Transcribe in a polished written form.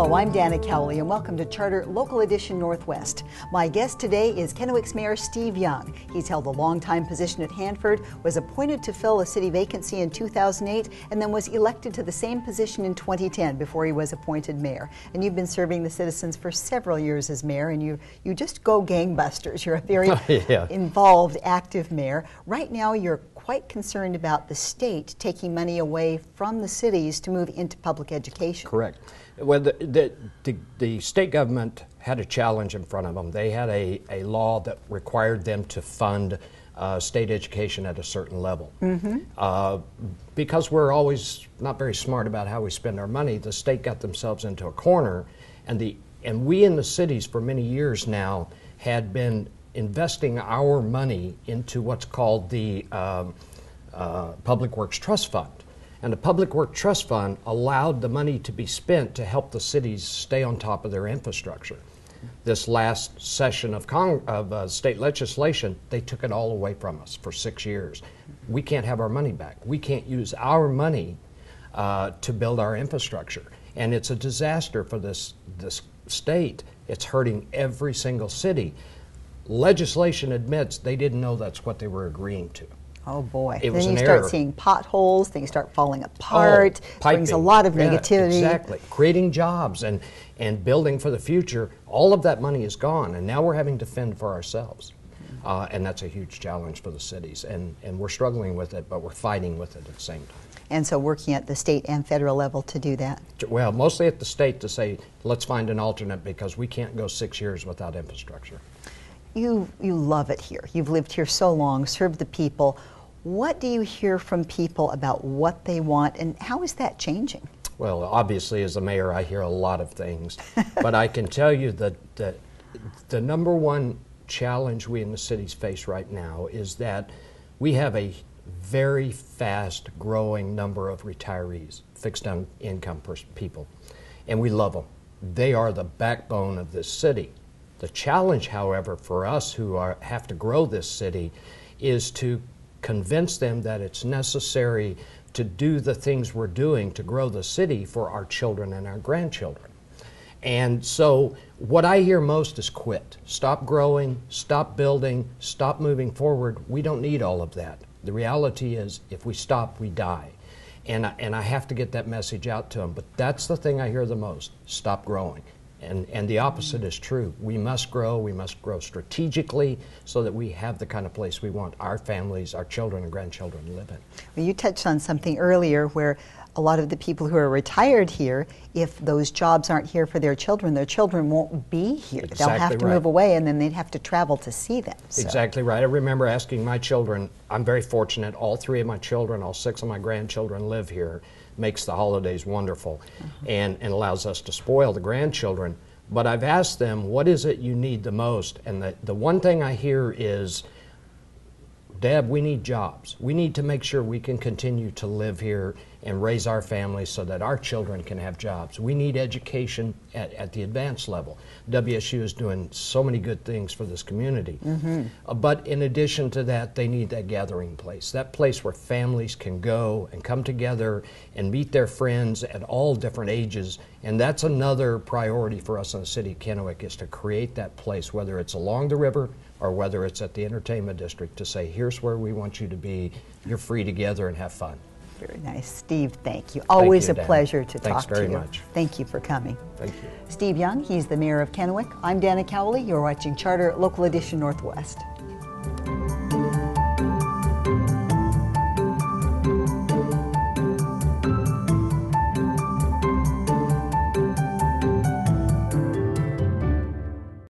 Hello, I'm Dana Cowley, and welcome to Charter Local Edition Northwest. My guest today is Kennewick's Mayor Steve Young. He's held a long-time position at Hanford, was appointed to fill a city vacancy in 2008, and then was elected to the same position in 2010 before he was appointed mayor. And you've been serving the citizens for several years as mayor, and you just go gangbusters. You're a very involved, active mayor. Right now, you're quite concerned about the state taking money away from the cities to move into public education. Correct. Well, the state government had a challenge in front of them. They had a law that required them to fund state education at a certain level. Because we're always not very smart about how we spend our money, the state got themselves into a corner, and we in the cities for many years now had been investing our money into what's called the Public Works Trust Fund. And the Public Works Trust Fund allowed the money to be spent to help the cities stay on top of their infrastructure. This last session of state legislation, they took it all away from us for 6 years. We can't have our money back. We can't use our money to build our infrastructure. And it's a disaster for this state. It's hurting every single city. Legislation admits they didn't know that's what they were agreeing to. Oh boy. It was then you an start error. Seeing potholes, things start falling apart, brings a lot of negativity. Exactly. Creating jobs and building for the future, all of that money is gone, and now we're having to fend for ourselves. And that's a huge challenge for the cities, and we're struggling with it, but we're fighting with it at the same time. And so working at the state and federal level to do that? Well, mostly at the state to say, let's find an alternate because we can't go 6 years without infrastructure. You love it here. You've lived here so long, served the people. What do you hear from people about what they want, and how is that changing? Well, obviously, as a mayor, I hear a lot of things. But I can tell you that the number one challenge we in the cities face right now is that we have a very fast growing number of retirees, fixed income people, and we love them. They are the backbone of this city. The challenge, however, for us who have to grow this city is to convince them that it's necessary to do the things we're doing to grow the city for our children and our grandchildren. And so what I hear most is quit. Stop growing, stop building, stop moving forward. We don't need all of that. The reality is if we stop, we die. And I have to get that message out to them. But that's the thing I hear the most, stop growing. And the opposite is true. We must grow strategically so that we have the kind of place we want our families, our children and grandchildren to live in. Well, you touched on something earlier where a lot of the people who are retired here, if those jobs aren't here for their children won't be here. Exactly. They'll have to move away, and then they'd have to travel to see them. So. Exactly right. I remember asking my children, I'm very fortunate, all 3 of my children, all 6 of my grandchildren live here, makes the holidays wonderful and allows us to spoil the grandchildren. But I've asked them, what is it you need the most? And the one thing I hear is, Deb, we need jobs. We need to make sure we can continue to live here and raise our families so that our children can have jobs. We need education at the advanced level. WSU is doing so many good things for this community. But in addition to that, they need that gathering place, that place where families can go and come together and meet their friends at all different ages. And that's another priority for us in the city of Kennewick, is to create that place, whether it's along the river or whether it's at the entertainment district, to say, here's where we want you to be. You're free to gather and have fun. Very nice. Steve, thank you. Always a pleasure to talk to you. Thanks very much. Thank you for coming. Thank you. Steve Young, he's the mayor of Kennewick. I'm Dana Cowley. You're watching Charter Local Edition Northwest.